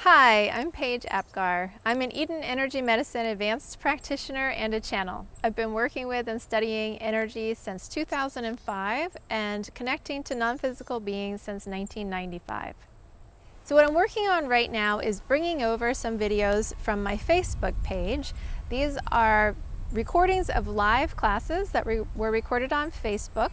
Hi, I'm Paige Apgar. I'm an Eden Energy Medicine Advanced Practitioner and a channel. I've been working with and studying energy since 2005 and connecting to non-physical beings since 1995. So what I'm working on right now is bringing over some videos from my Facebook page. These are recordings of live classes that were recorded on Facebook.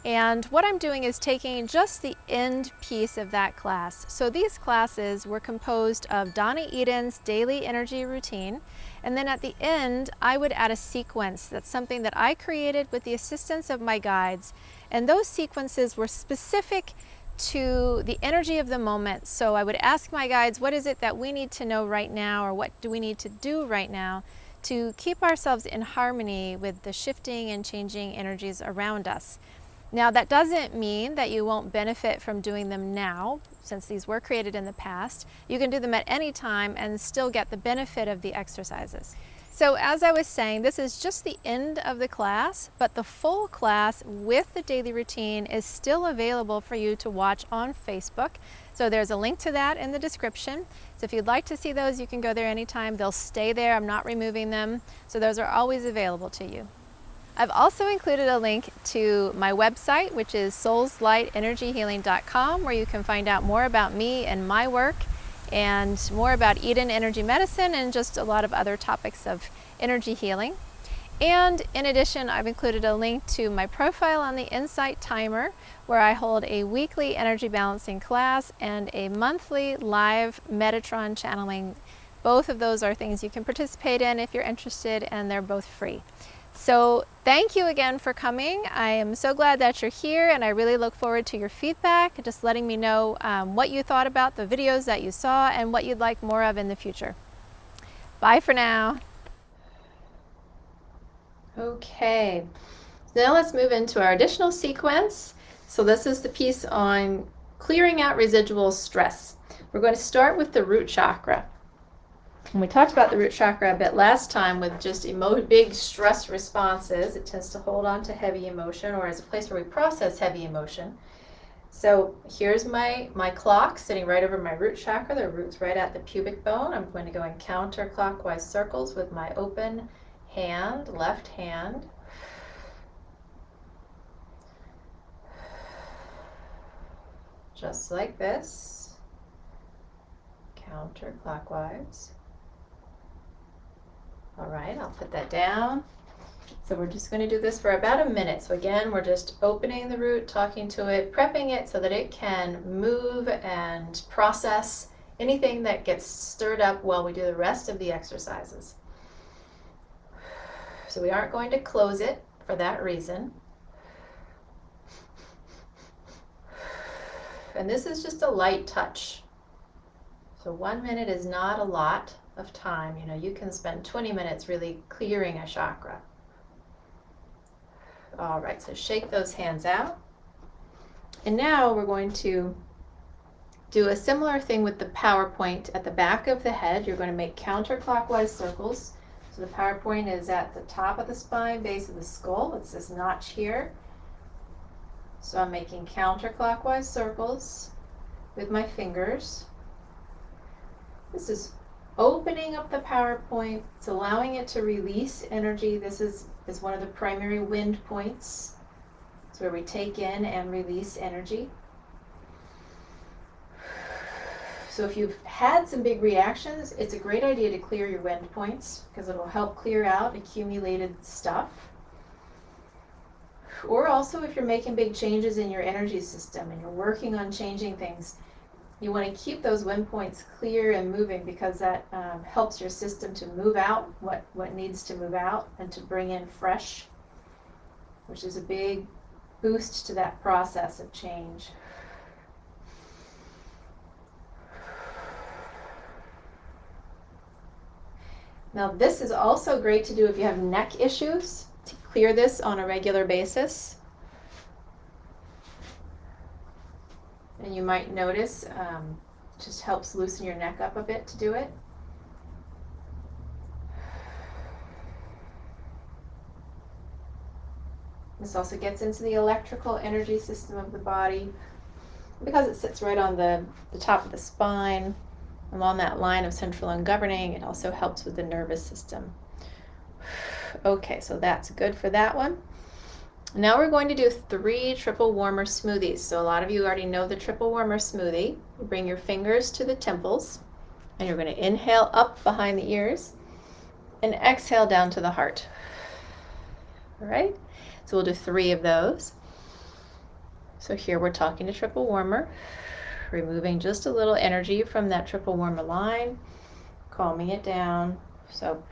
And what I'm doing is taking just the end piece of that class. So these classes were composed of Donna Eden's daily energy routine. And then at the end, I would add a sequence. That's something that I created with the assistance of my guides. And those sequences were specific to the energy of the moment. So I would ask my guides, what is it that we need to know right now, or what do we need to do right now to keep ourselves in harmony with the shifting and changing energies around us. Now, that doesn't mean that you won't benefit from doing them now, since these were created in the past. You can do them at any time and still get the benefit of the exercises. So as I was saying, this is just the end of the class, but the full class with the daily routine is still available for you to watch on Facebook. So there's a link to that in the description. So if you'd like to see those, you can go there anytime. They'll stay there. I'm not removing them. So those are always available to you. I've also included a link to my website, which is soulslightenergyhealing.com, where you can find out more about me and my work, and more about Eden Energy Medicine and just a lot of other topics of energy healing. And in addition, I've included a link to my profile on the Insight Timer, where I hold a weekly energy balancing class and a monthly live Metatron channeling. Both of those are things you can participate in if you're interested, and they're both free. So thank you again for coming. I am so glad that you're here, and I really look forward to your feedback, just letting me know what you thought about the videos that you saw and what you'd like more of in the future. Bye for now. Okay, so now let's move into our additional sequence. So this is the piece on clearing out residual stress. We're going to start with the root chakra. And we talked about the root chakra a bit last time with just big stress responses. It tends to hold on to heavy emotion, or as a place where we process heavy emotion. So here's my clock sitting right over my root chakra. The root's right at the pubic bone. I'm going to go in counterclockwise circles with my open hand, left hand. Just like this. Counterclockwise. All right, I'll put that down. So we're just going to do this for about a minute. So again, we're just opening the root, talking to it, prepping it so that it can move and process anything that gets stirred up while we do the rest of the exercises. So we aren't going to close it for that reason. And this is just a light touch. So 1 minute is not a lot of time. You know, you can spend 20 minutes really clearing a chakra. All right, so shake those hands out. And now we're going to do a similar thing with the power point at the back of the head. You're going to make counterclockwise circles. So the power point is at the top of the spine, base of the skull. It's this notch here. So I'm making counterclockwise circles with my fingers. This is opening up the power point. It's allowing it to release energy. This is one of the primary wind points. It's where we take in and release energy. So if you've had some big reactions, it's a great idea to clear your wind points, because it will help clear out accumulated stuff. Or also if you're making big changes in your energy system and you're working on changing things, you want to keep those wind points clear and moving, because that helps your system to move out what needs to move out and to bring in fresh, which is a big boost to that process of change. Now this is also great to do if you have neck issues, to clear this on a regular basis. And you might notice it just helps loosen your neck up a bit to do it. This also gets into the electrical energy system of the body, because it sits right on the top of the spine. along that line of central and governing. It also helps with the nervous system. Okay, so that's good for that one. Now we're going to do 3 triple warmer smoothies. So a lot of you already know the triple warmer smoothie. You bring your fingers to the temples, and you're going to inhale up behind the ears and exhale down to the heart. All right, so we'll do 3 of those. So here we're talking to triple warmer, removing just a little energy from that triple warmer line, calming it down. So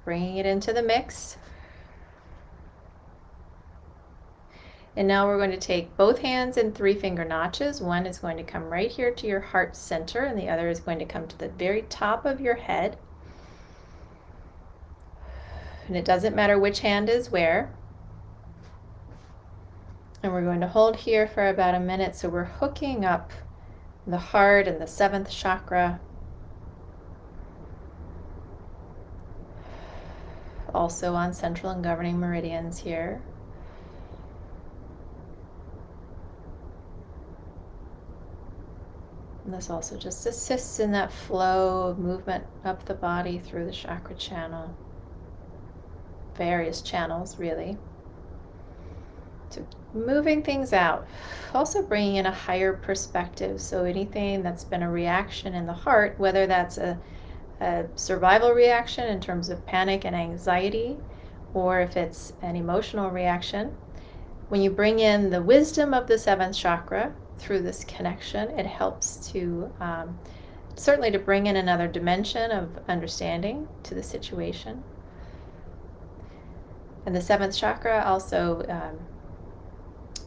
bringing it into the mix. And now we're going to take both hands in 3 finger notches. One is going to come right here to your heart center, and the other is going to come to the very top of your head. And it doesn't matter which hand is where. And we're going to hold here for about a minute. So we're hooking up the heart and the 7th chakra. Also on central and governing meridians here. And this also just assists in that flow of movement up the body through the chakra channel. Various channels, really. So moving things out. Also bringing in a higher perspective. So anything that's been a reaction in the heart, whether that's a survival reaction in terms of panic and anxiety, or if it's an emotional reaction, when you bring in the wisdom of the 7th chakra through this connection, it helps to certainly to bring in another dimension of understanding to the situation. And the 7th chakra also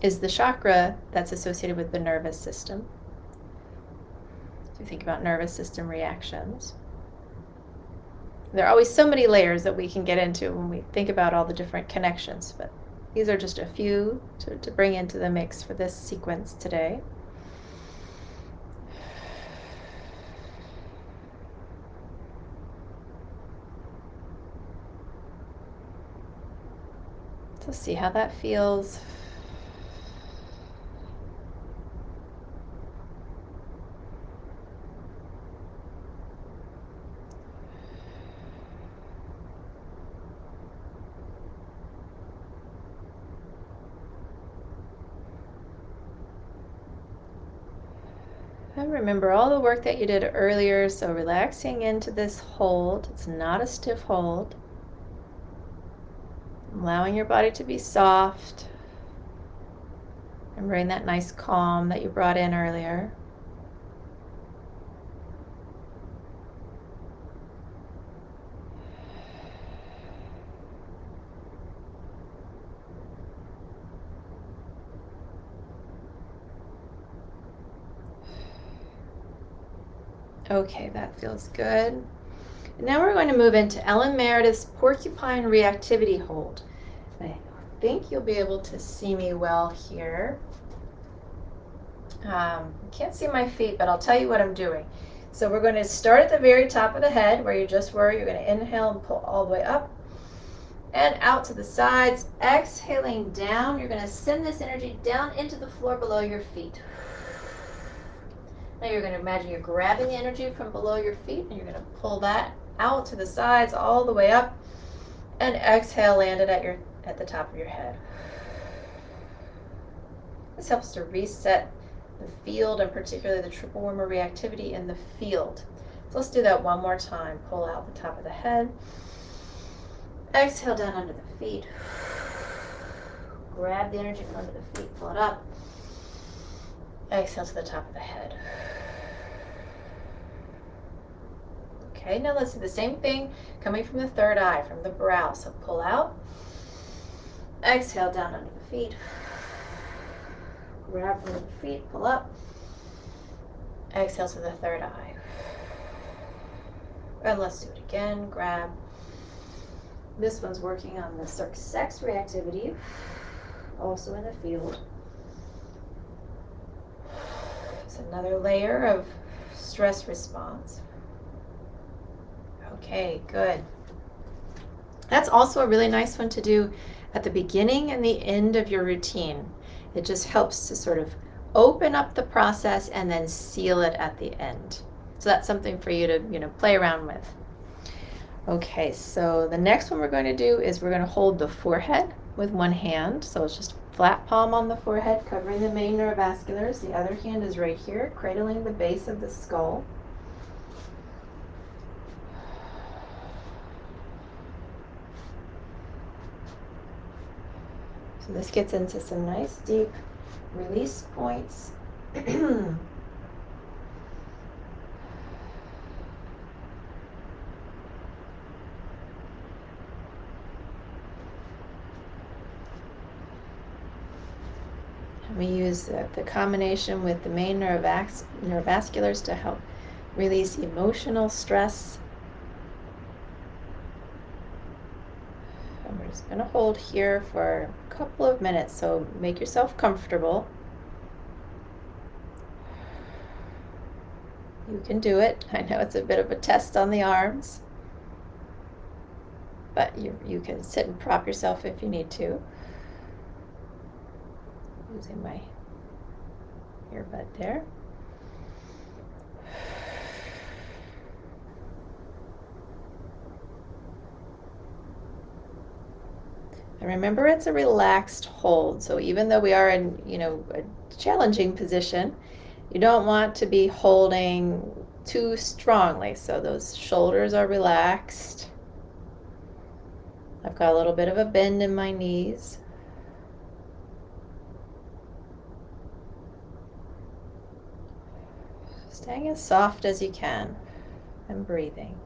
is the chakra that's associated with the nervous system. So you think about nervous system reactions. There are always so many layers that we can get into when we think about all the different connections, but these are just a few to bring into the mix for this sequence today. So see how that feels. And remember all the work that you did earlier, so relaxing into this hold. It's not a stiff hold. Allowing your body to be soft. And bring that nice calm that you brought in earlier. Okay, that feels good. And now we're going to move into Ellen Meredith's Porcupine Reactivity Hold. I think you'll be able to see me well here. Can't see my feet, but I'll tell you what I'm doing. So we're going to start at the very top of the head where you just were. You're going to inhale and pull all the way up and out to the sides. Exhaling down, you're going to send this energy down into the floor below your feet. Now you're going to imagine you're grabbing the energy from below your feet and you're going to pull that out to the sides all the way up, and exhale, land it at the top of your head. This helps to reset the field, and particularly the triple warmer reactivity in the field. So let's do that one more time. Pull out the top of the head. Exhale down under the feet. Grab the energy from under the feet, pull it up. Exhale to the top of the head. Okay, now let's do the same thing coming from the third eye, from the brow. So pull out. Exhale down under the feet. Grab from the feet, pull up. Exhale to the third eye. And let's do it again. Grab. This one's working on the sex reactivity, also in the field. It's another layer of stress response. Okay, good. That's also a really nice one to do at the beginning and the end of your routine. It just helps to sort of open up the process and then seal it at the end. So that's something for you to, play around with. Okay, so the next one we're going to do is we're going to hold the forehead with one hand. So it's just flat palm on the forehead, covering the main neurovasculars. The other hand is right here, cradling the base of the skull. So this gets into some nice deep release points. We use the combination with the main neurovasculars to help release emotional stress. And we're just going to hold here for a couple of minutes, so make yourself comfortable. You can do it. I know it's a bit of a test on the arms, but you can sit and prop yourself if you need to. Using my earbud there. And remember, it's a relaxed hold. So even though we are in, a challenging position, you don't want to be holding too strongly. So those shoulders are relaxed. I've got a little bit of a bend in my knees. Staying as soft as you can and breathing.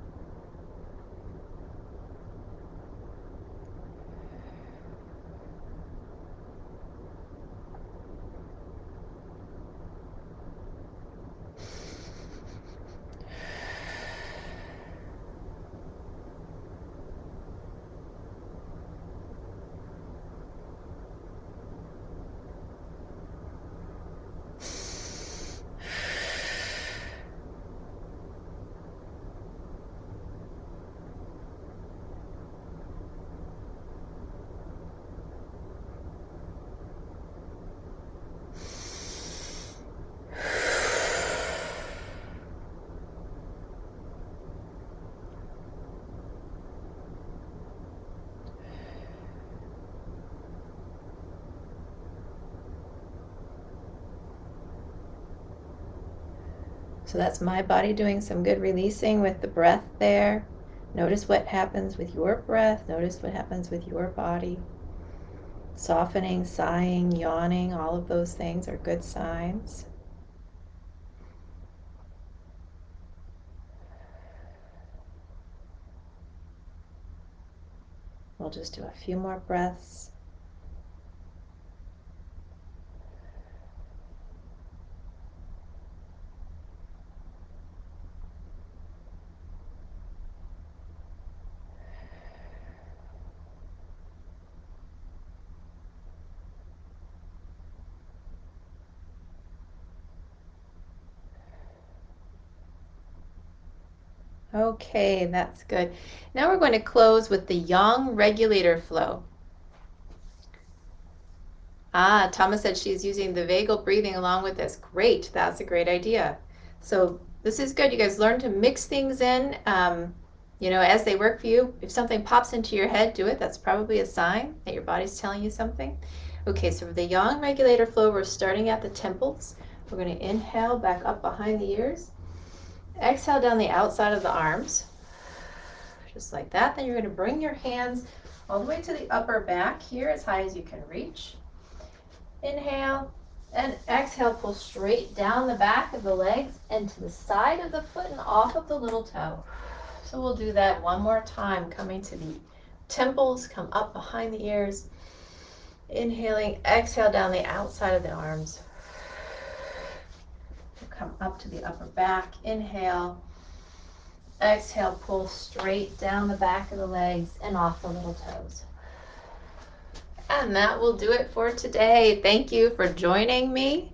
So that's my body doing some good releasing with the breath there. Notice what happens with your breath. Notice what happens with your body. Softening, sighing, yawning, all of those things are good signs. We'll just do a few more breaths. Okay, that's good. Now we're going to close with the yang regulator flow. Thomas said she's using the vagal breathing along with this. Great, that's a great idea. So this is good. You guys learn to mix things in, as they work for you. If something pops into your head, do it. That's probably a sign that your body's telling you something. Okay, so for the yang regulator flow, we're starting at the temples. We're going to inhale back up behind the ears. Exhale down the outside of the arms, just like that. Then you're going to bring your hands all the way to the upper back here, as high as you can reach. Inhale and exhale, pull straight down the back of the legs and to the side of the foot and off of the little toe. So we'll do that one more time, coming to the temples, come up behind the ears. Inhaling, exhale down the outside of the arms. Come up to the upper back, inhale, exhale, pull straight down the back of the legs and off the little toes. And that will do it for today. Thank you for joining me.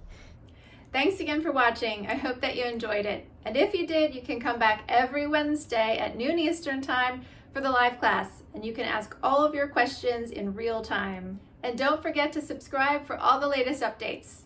Thanks again for watching. I hope that you enjoyed it. And if you did, you can come back every Wednesday at noon Eastern Time for the live class, and you can ask all of your questions in real time. And don't forget to subscribe for all the latest updates.